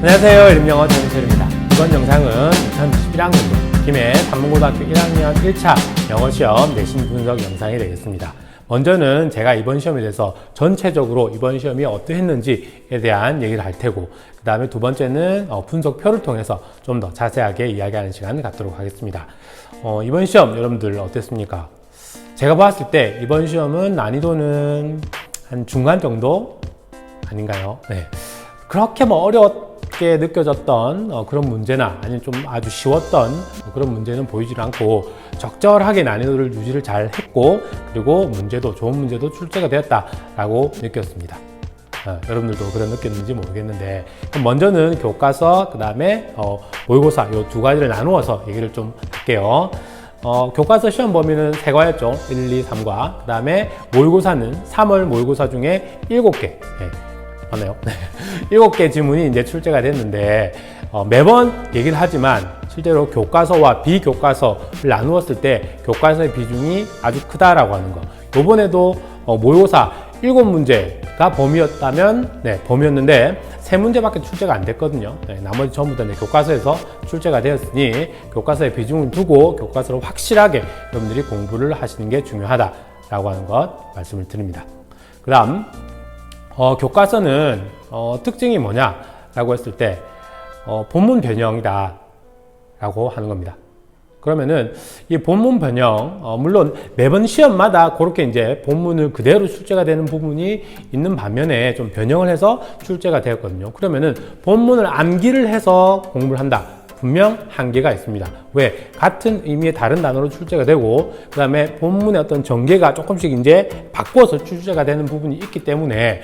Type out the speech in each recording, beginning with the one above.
안녕하세요. 이름영어 전희철입니다. 이번 영상은 2021학년도 김해 단문고등학교 1학년 1차 영어시험 내신 분석 영상이 되겠습니다. 먼저는 제가 이번 시험에 대해서 전체적으로 이번 시험이 어떠했는지에 대한 얘기를 할 테고, 그 다음에 두 번째는 분석표를 통해서 좀 더 자세하게 이야기하는 시간을 갖도록 하겠습니다. 이번 시험 여러분들 어땠습니까? 제가 봤을 때 이번 시험은 난이도는 한 중간 정도 아닌가요? 네. 그렇게 어렵게 느껴졌던 그런 문제나 아니면 좀 아주 쉬웠던 그런 문제는 보이질 않고 적절하게 난이도를 유지를 잘 했고, 그리고 문제도 좋은 문제도 출제가 되었다라고 느꼈습니다. 여러분들도 그런 느꼈는지 모르겠는데, 그럼 먼저는 교과서, 그 다음에 모의고사 이 두 가지를 나누어서 얘기를 좀 할게요. 교과서 시험 범위는 3과였죠. 1, 2, 3과. 그 다음에 모의고사는 3월 모의고사 중에 7개. 맞나요? 7개 지문이 이제 출제가 됐는데, 매번 얘기를 하지만 실제로 교과서와 비교과서를 나누었을 때 교과서의 비중이 아주 크다라고 하는 거. 요번에도 모의고사 7문제가 범위였다면, 범위였는데 3문제밖에 출제가 안 됐거든요. 나머지 전부 다 교과서에서 출제가 되었으니 교과서의 비중을 두고 교과서로 확실하게 여러분들이 공부를 하시는 게 중요하다라고 하는 것 말씀을 드립니다. 그 다음, 교과서는 특징이 뭐냐라고 했을 때 본문 변형이다 라고 하는 겁니다. 그러면은 이 본문 변형, 물론 매번 시험마다 그렇게 이제 본문을 그대로 출제가 되는 부분이 있는 반면에 좀 변형을 해서 출제가 되었거든요. 그러면은 본문을 암기를 해서 공부를 한다. 분명 한계가 있습니다. 왜? 같은 의미의 다른 단어로 출제가 되고, 그 다음에 본문의 어떤 전개가 조금씩 이제 바꿔서 출제가 되는 부분이 있기 때문에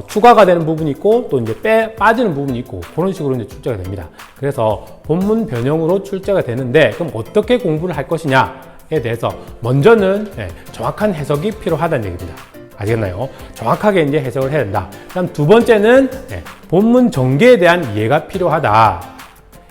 추가가 되는 부분이 있고, 또 이제 빠지는 부분이 있고, 그런 식으로 이제 출제가 됩니다. 그래서 본문 변형으로 출제가 되는데, 그럼 어떻게 공부를 할 것이냐에 대해서 먼저는 정확한 해석이 필요하다는 얘기입니다. 아시겠나요? 정확하게 이제 해석을 해야 된다. 그다음 두 번째는 본문 전개에 대한 이해가 필요하다.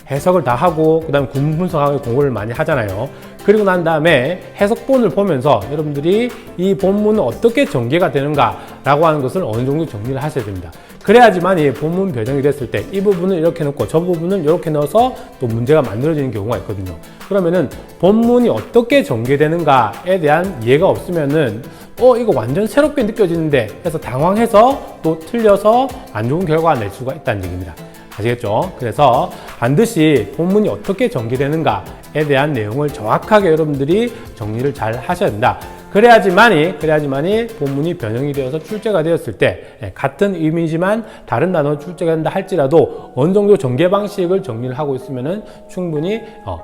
해석을 다 하고, 그 다음에 구문 분석하고 공부를 많이 하잖아요. 그리고 난 다음에 해석본을 보면서 여러분들이 이 본문은 어떻게 전개가 되는가 라고 하는 것을 어느 정도 정리를 하셔야 됩니다. 그래야지만 이 본문 변형이 됐을 때 이 부분은 이렇게 넣고 저 부분은 이렇게 넣어서 또 문제가 만들어지는 경우가 있거든요. 그러면은 본문이 어떻게 전개되는가에 대한 이해가 없으면은 이거 완전 새롭게 느껴지는데 해서 당황해서 또 틀려서 안 좋은 결과가 낼 수가 있다는 얘기입니다. 아시겠죠? 그래서 반드시 본문이 어떻게 전개되는가에 대한 내용을 정확하게 여러분들이 정리를 잘 하셔야 된다. 그래야지만이 본문이 변형이 되어서 출제가 되었을 때 같은 의미지만 다른 단어로 출제가 된다 할지라도 어느 정도 전개 방식을 정리를 하고 있으면은 충분히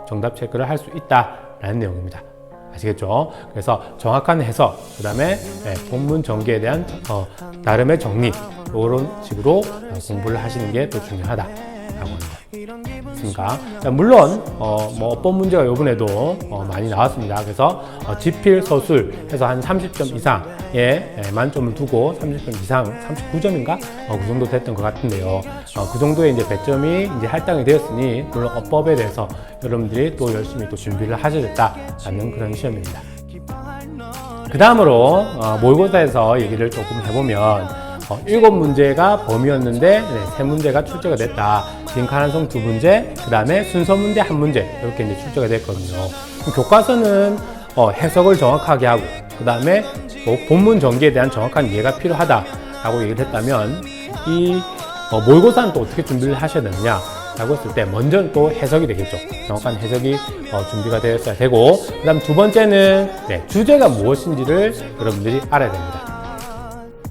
정답 체크를 할 수 있다라는 내용입니다. 아시겠죠? 그래서 정확한 해석, 그 다음에 본문 전개에 대한 나름의 정리, 이런 식으로 공부를 하시는 게 더 중요하다라고 합니다. 그러니까 물론 어법 문제가 이번에도 많이 나왔습니다. 그래서 지필, 서술 해서 한 30점 이상에 만점을 두고 30점 이상, 39점인가? 그 정도 됐던 것 같은데요. 그 정도의 이제 배점이 이제 할당이 되었으니 물론 어법에 대해서 여러분들이 또 열심히 또 준비를 하셔야겠다라는 그런 시험입니다. 그 다음으로 모의고사에서 얘기를 조금 해보면 7문제가 범위였는데 3문제가 출제가 됐다. 빈칸 완성 2문제, 그 다음에 순서 문제 1문제 이렇게 이제 출제가 됐거든요. 교과서는 해석을 정확하게 하고, 그 다음에 본문 전개에 대한 정확한 이해가 필요하다라고 얘기를 했다면, 이 모의고사는 또 어떻게 준비를 하셔야 되느냐 라고 했을 때 먼저는 또 해석이 되겠죠. 정확한 해석이 준비가 되었어야 되고, 그 다음 두 번째는 주제가 무엇인지를 여러분들이 알아야 됩니다.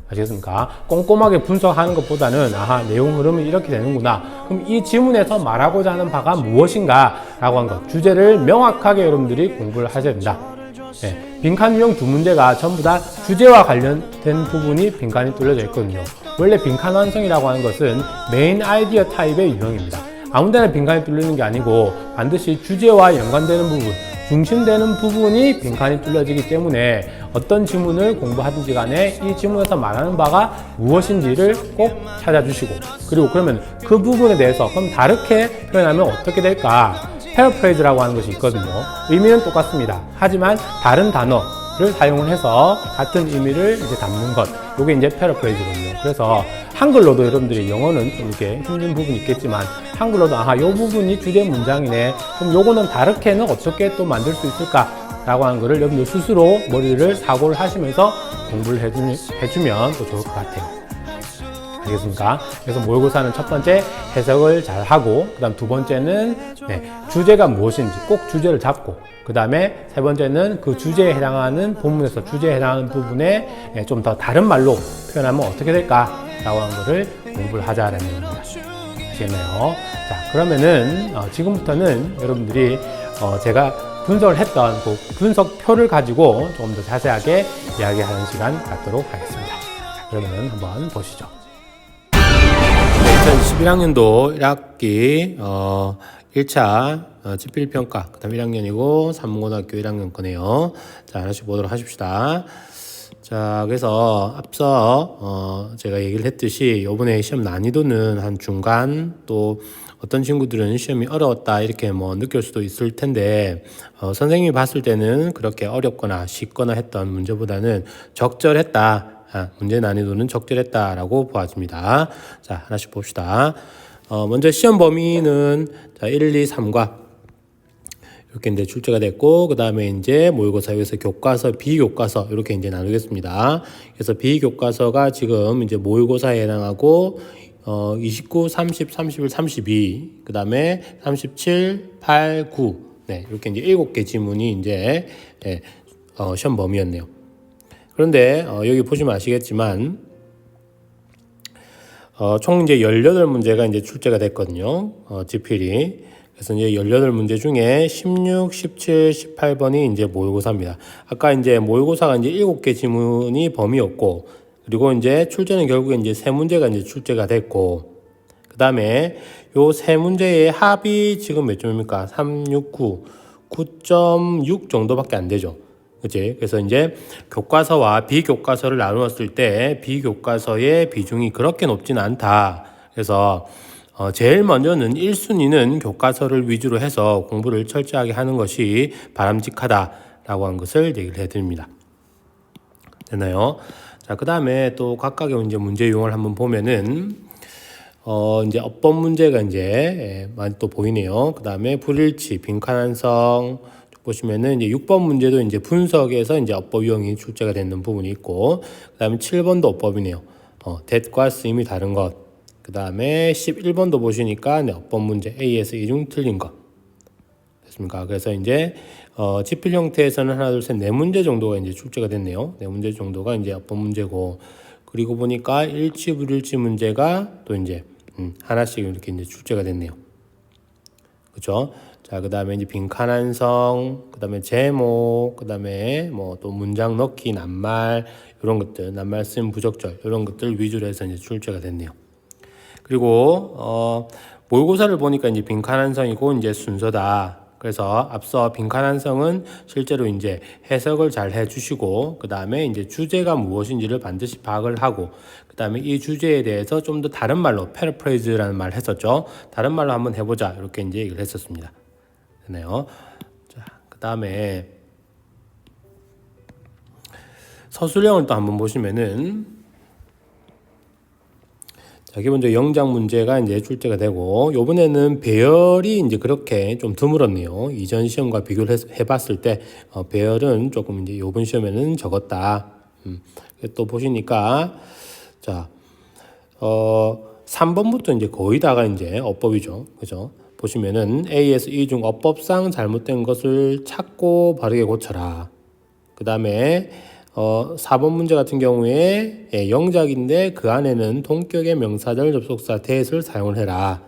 아시겠습니까? 꼼꼼하게 분석하는 것보다는 내용 흐름이 이렇게 되는구나. 그럼 이 지문에서 말하고자 하는 바가 무엇인가 라고 하는 것, 주제를 명확하게 여러분들이 공부를 하셔야 된다. 빈칸 유형 2문제가 전부 다 주제와 관련된 부분이 빈칸이 뚫려져 있거든요. 원래 빈칸 완성이라고 하는 것은 메인 아이디어 타입의 유형입니다. 아무데나 빈칸이 뚫리는 게 아니고 반드시 주제와 연관되는 부분, 중심되는 부분이 빈칸이 뚫려지기 때문에 어떤 지문을 공부하든지 간에 이 지문에서 말하는 바가 무엇인지를 꼭 찾아주시고, 그리고 그러면 그 부분에 대해서 그럼 다르게 표현하면 어떻게 될까? 패러프레이즈라고 하는 것이 있거든요. 의미는 똑같습니다. 하지만 다른 단어를 사용을 해서 같은 의미를 이제 담는 것, 이게 이제 패러프레이즈거든요. 그래서 한글로도 여러분들이 영어는 좀 이렇게 힘든 부분이 있겠지만 한글로도 요 부분이 주제 문장이네. 그럼 요거는 다르게는 어떻게 또 만들 수 있을까라고 하는 거를 여러분들 스스로 머리를 사고를 하시면서 공부를 해주면 또 좋을 것 같아요. 알겠습니까? 그래서 모의고사는 첫 번째 해석을 잘 하고, 그 다음 두 번째는 주제가 무엇인지 꼭 주제를 잡고, 그 다음에 세 번째는 그 주제에 해당하는 본문에서 주제에 해당하는 부분에 좀 더 다른 말로 표현하면 어떻게 될까라고 하는 거를 공부를 하자라는 겁니다. 아시겠나요? 자, 그러면은 지금부터는 여러분들이 제가 분석을 했던 그 분석표를 가지고 조금 더 자세하게 이야기하는 시간 갖도록 하겠습니다. 자, 그러면 한번 보시죠. 2021학년도 1학기 1차 지필평가, 그 다음 1학년이고 산문고등학교 1학년 거네요. 자, 하나씩 보도록 하십시다. 자, 그래서 앞서 제가 얘기를 했듯이 이번에 시험 난이도는 한 중간, 또 어떤 친구들은 시험이 어려웠다 이렇게 느낄 수도 있을 텐데 선생님이 봤을 때는 그렇게 어렵거나 쉽거나 했던 문제보다는 적절했다. 문제 난이도는 적절했다라고 보아집니다. 자, 하나씩 봅시다. 먼저 시험 범위는 1, 2, 3과 이렇게 이제 출제가 됐고, 그 다음에 이제 모의고사 여기서 교과서, 비교과서 이렇게 이제 나누겠습니다. 그래서 비교과서가 지금 이제 모의고사에 해당하고 29, 30, 31, 32, 그 다음에 37, 8, 9, 이렇게 이제 7개 지문이 이제 시험 범위였네요. 그런데 여기 보시면 아시겠지만 총 이제 18문제가 이제 출제가 됐거든요. 지필이. 그래서 이제 18문제 중에 16, 17, 18번이 이제 모의고사입니다. 아까 이제 모의고사가 이제 7개 지문이 범위였고, 그리고 이제 출제는 결국에 이제 3문제가 이제 출제가 됐고, 그 다음에 요 3문제의 합이 지금 몇 점입니까? 3, 6, 9, 9.6 정도밖에 안 되죠. 그치? 그래서 이제 교과서와 비교과서를 나누었을 때 비교과서의 비중이 그렇게 높지는 않다. 그래서 제일 먼저는 1순위는 교과서를 위주로 해서 공부를 철저하게 하는 것이 바람직하다라고 한 것을 얘기를 해드립니다. 됐나요? 자, 그 다음에 또 각각의 이제 문제 유형을 한번 보면은 이제 어법 문제가 이제 많이 또 보이네요. 그 다음에 불일치, 빈칸한성 보시면은 이제 6번 문제도 이제 분석에서 이제 어법 유형이 출제가 되는 부분이 있고, 그 다음에 7번도 어법이네요. that과 쓰임이 다른 것. 그 다음에 11번도 보시니까 어법 문제 A에서 이 중 틀린 것. 됐습니까? 그래서 이제 지필 형태에서는 하나, 둘, 셋, 4문제 정도가 이제 출제가 됐네요. 4문제 정도가 이제 어법 문제고, 그리고 보니까 일치, 불일치 문제가 또 이제 하나씩 이렇게 이제 출제가 됐네요. 그렇죠? 자, 그 다음에 이제 빈칸한성, 그 다음에 제목, 그 다음에 또 문장 넣기, 낱말, 이런 것들, 낱말 쓰임 부적절, 이런 것들 위주로 해서 이제 출제가 됐네요. 그리고, 모의고사를 보니까 이제 빈칸한성이고 이제 순서다. 그래서 앞서 빈칸한성은 실제로 이제 해석을 잘 해주시고, 그 다음에 이제 주제가 무엇인지를 반드시 파악을 하고, 그 다음에 이 주제에 대해서 좀 더 다른 말로, 패러프레이즈라는 말 했었죠. 다른 말로 한번 해보자. 이렇게 이제 얘기를 했었습니다. 되네요. 자, 그 다음에 서술형을 또 한번 보시면은, 자, 기본적으로 영작 문제가 이제 출제가 되고, 요번에는 배열이 이제 그렇게 좀 드물었네요. 이전 시험과 비교를 해봤을 때, 배열은 조금 이제 요번 시험에는 적었다. 또 보시니까, 자, 3번부터 이제 거의 다가 이제 어법이죠. 그죠? 보시면은 A에서 E 중 어법상 잘못된 것을 찾고 바르게 고쳐라. 그 다음에 4번 문제 같은 경우에 영작인데 그 안에는 동격의 명사절 접속사 that을 사용을 해라.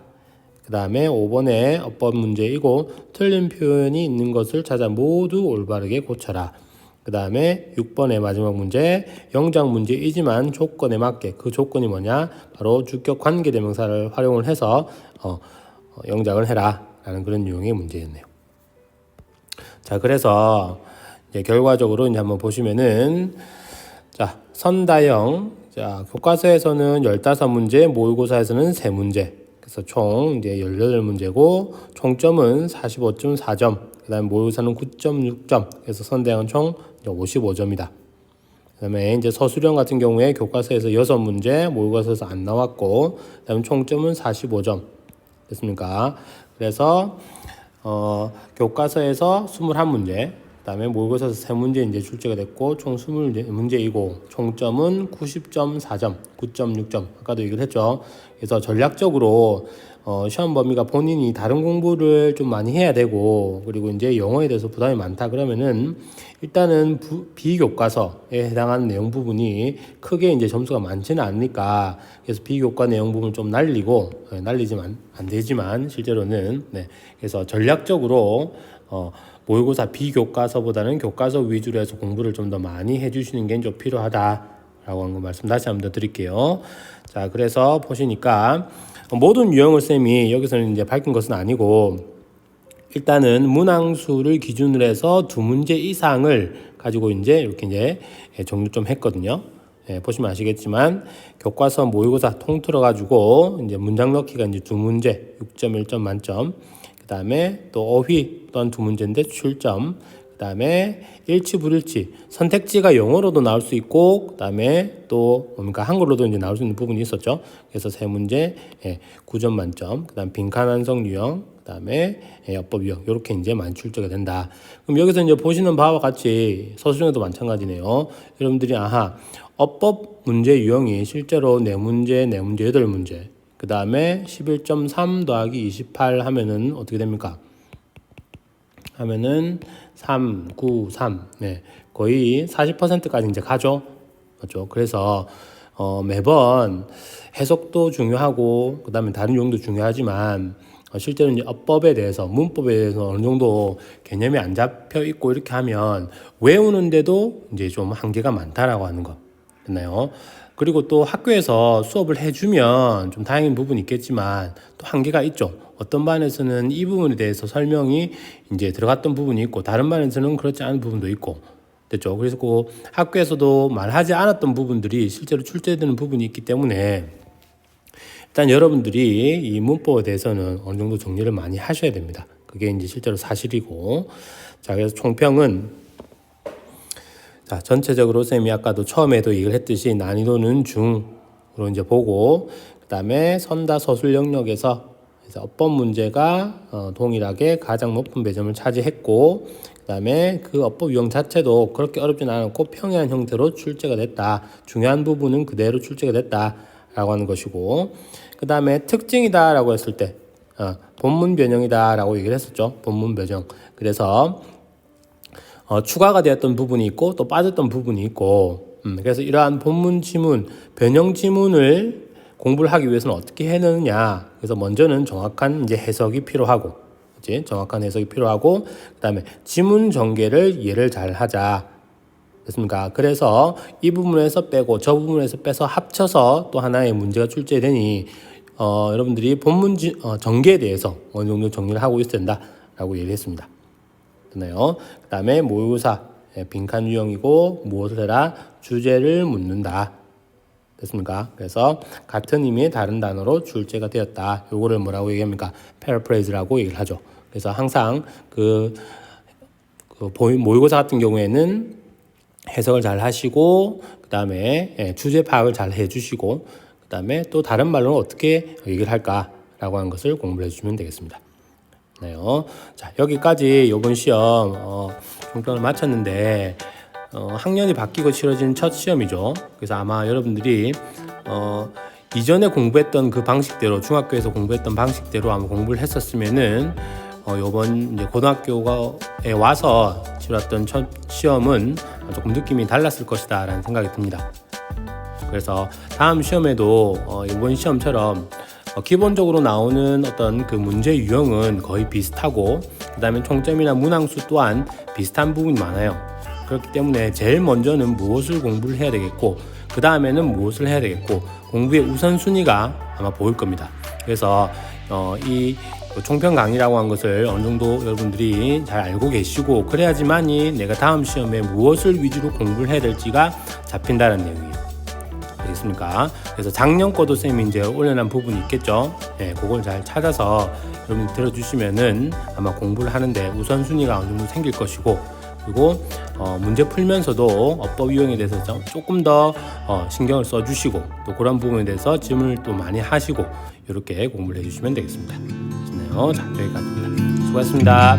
그 다음에 5번에 어법 문제이고 틀린 표현이 있는 것을 찾아 모두 올바르게 고쳐라. 그 다음에 6번의 마지막 문제, 영작 문제이지만 조건에 맞게, 그 조건이 뭐냐? 바로 주격 관계대명사를 활용을 해서 영작을 해라 라는 그런 유형의 문제였네요. 자, 그래서 이제 결과적으로 이제 한번 보시면은, 자, 선다형, 자, 교과서에서는 15문제, 모의고사에서는 3문제. 그래서 총 이제 18문제고, 총점은 45.4점, 그 다음에 모의고사는 9.6점, 그래서 선다형은 총 55점이다. 그다음에 이제 서술형 같은 경우에 교과서에서 6문제, 모의고사에서 안 나왔고, 그다음에 총점은 45점 됐습니까? 그래서 교과서에서 21문제, 그다음에 모의고사에서 3문제 이제 출제가 됐고 총 20문제이고 총점은 90.4점, 9.6점 아까도 얘기를 했죠. 그래서 전략적으로 시험 범위가 본인이 다른 공부를 좀 많이 해야 되고 그리고 이제 영어에 대해서 부담이 많다 그러면은 일단은 비교과서에 해당하는 내용 부분이 크게 이제 점수가 많지는 않으니까 그래서 비교과 내용 부분 좀 날리고 날리지만 안 되지만 실제로는 그래서 전략적으로 모의고사 비교과서보다는 교과서 위주로 해서 공부를 좀 더 많이 해주시는 게 좀 필요하다라고 하는 거 말씀 다시 한번 더 드릴게요. 자, 그래서 보시니까 모든 유형을 쌤이 여기서는 이제 밝힌 것은 아니고 일단은 문항수를 기준으로 해서 2문제 이상을 가지고 이제 이렇게 이제 정리 좀 했거든요. 보시면 아시겠지만 교과서 모의고사 통틀어 가지고 이제 문장 넣기가 이제 2문제 6.1점 만점. 그다음에 또 어휘 또한 2문제인데 출점. 그다음에 일치 불일치 선택지가 영어로도 나올 수 있고 그다음에 또 뭡니까 한글로도 이제 나올 수 있는 부분이 있었죠. 그래서 3문제 9점 만점. 그다음 빈칸 완성 유형, 그다음에 어법 유형 이렇게 이제 많이 출제가 된다. 그럼 여기서 이제 보시는 바와 같이 서술형에도 마찬가지네요. 여러분들이 어법 문제 유형이 실제로 4문제 8문제. 그다음에 11.3 더하기 28 하면은 어떻게 됩니까? 하면은 3, 9, 3. 거의 40%까지 이제 가죠. 맞죠? 그래서 매번 해석도 중요하고 그다음에 다른 유형도 중요하지만 실제로 이제 어법에 대해서 문법에 대해서 어느 정도 개념이 안 잡혀 있고 이렇게 하면 외우는데도 이제 좀 한계가 많다라고 하는 거. 됐나요? 그리고 또 학교에서 수업을 해주면 좀 다행인 부분이 있겠지만 또 한계가 있죠. 어떤 반에서는 이 부분에 대해서 설명이 이제 들어갔던 부분이 있고 다른 반에서는 그렇지 않은 부분도 있고 됐죠. 그래서 그 학교에서도 말하지 않았던 부분들이 실제로 출제되는 부분이 있기 때문에 일단 여러분들이 이 문법에 대해서는 어느 정도 정리를 많이 하셔야 됩니다. 그게 이제 실제로 사실이고. 자, 그래서 총평은 자, 전체적으로 쌤이 아까도 처음에도 얘기를 했듯이 난이도는 중으로 이제 보고 그다음에 선다 서술 영역에서 어법 문제가 동일하게 가장 높은 배점을 차지했고 그다음에 그 어법 유형 자체도 그렇게 어렵진 않았고 평이한 형태로 출제가 됐다. 중요한 부분은 그대로 출제가 됐다라고 하는 것이고 그다음에 특징이다라고 했을 때 본문 변형이다라고 얘기를 했었죠. 본문 변형. 그래서 추가가 되었던 부분이 있고 또 빠졌던 부분이 있고 그래서 이러한 본문 지문, 변형 지문을 공부를 하기 위해서는 어떻게 해내느냐. 그래서 먼저는 정확한 이제 해석이 필요하고, 그치? 정확한 해석이 필요하고, 그다음에 지문 전개를 이해를 잘 하자. 됐습니까? 그래서 이 부분에서 빼고 저 부분에서 빼서 합쳐서 또 하나의 문제가 출제되니 여러분들이 본문 전개에 대해서 어느 정도 정리를 하고 있어야 된다라고 얘기했습니다. 됐나요? 그다음에 모의고사 빈칸 유형이고 무엇을 해라? 주제를 묻는다. 됐습니까? 그래서 같은 의미의 다른 단어로 출제가 되었다. 요거를 뭐라고 얘기합니까? 패러프레이즈라고 얘기를 하죠. 그래서 항상 모의고사 같은 경우에는 해석을 잘 하시고 그다음에 주제 파악을 잘 해주시고 그다음에 또 다른 말로는 어떻게 얘기를 할까라고 하는 것을 공부를 해주시면 되겠습니다. 자, 여기까지 이번 시험 총평을 마쳤는데 학년이 바뀌고 치러진 첫 시험이죠. 그래서 아마 여러분들이 이전에 공부했던 그 방식대로 중학교에서 공부했던 방식대로 아마 공부를 했었으면은 이번 이제 고등학교에 와서 치렀던 첫 시험은 조금 느낌이 달랐을 것이다 라는 생각이 듭니다. 그래서 다음 시험에도 이번 시험처럼 기본적으로 나오는 어떤 그 문제 유형은 거의 비슷하고 그 다음에 총점이나 문항수 또한 비슷한 부분이 많아요. 그렇기 때문에 제일 먼저는 무엇을 공부를 해야 되겠고 그 다음에는 무엇을 해야 되겠고 공부의 우선순위가 아마 보일 겁니다. 그래서 이 총평 강의라고 한 것을 어느 정도 여러분들이 잘 알고 계시고 그래야지만이 내가 다음 시험에 무엇을 위주로 공부를 해야 될지가 잡힌다는 내용이에요. 되겠습니까? 그래서 작년 거도 쌤이 이제 올려놓은 부분이 있겠죠. 그걸 잘 찾아서 여러분이 들어주시면은 아마 공부를 하는데 우선순위가 어느 정도 생길 것이고 그리고 문제 풀면서도 어법 이용에 대해서 조금 더 신경을 써주시고 또 그런 부분에 대해서 질문을 또 많이 하시고 이렇게 공부를 해주시면 되겠습니다. 자, 여기까지입니다. 수고하셨습니다.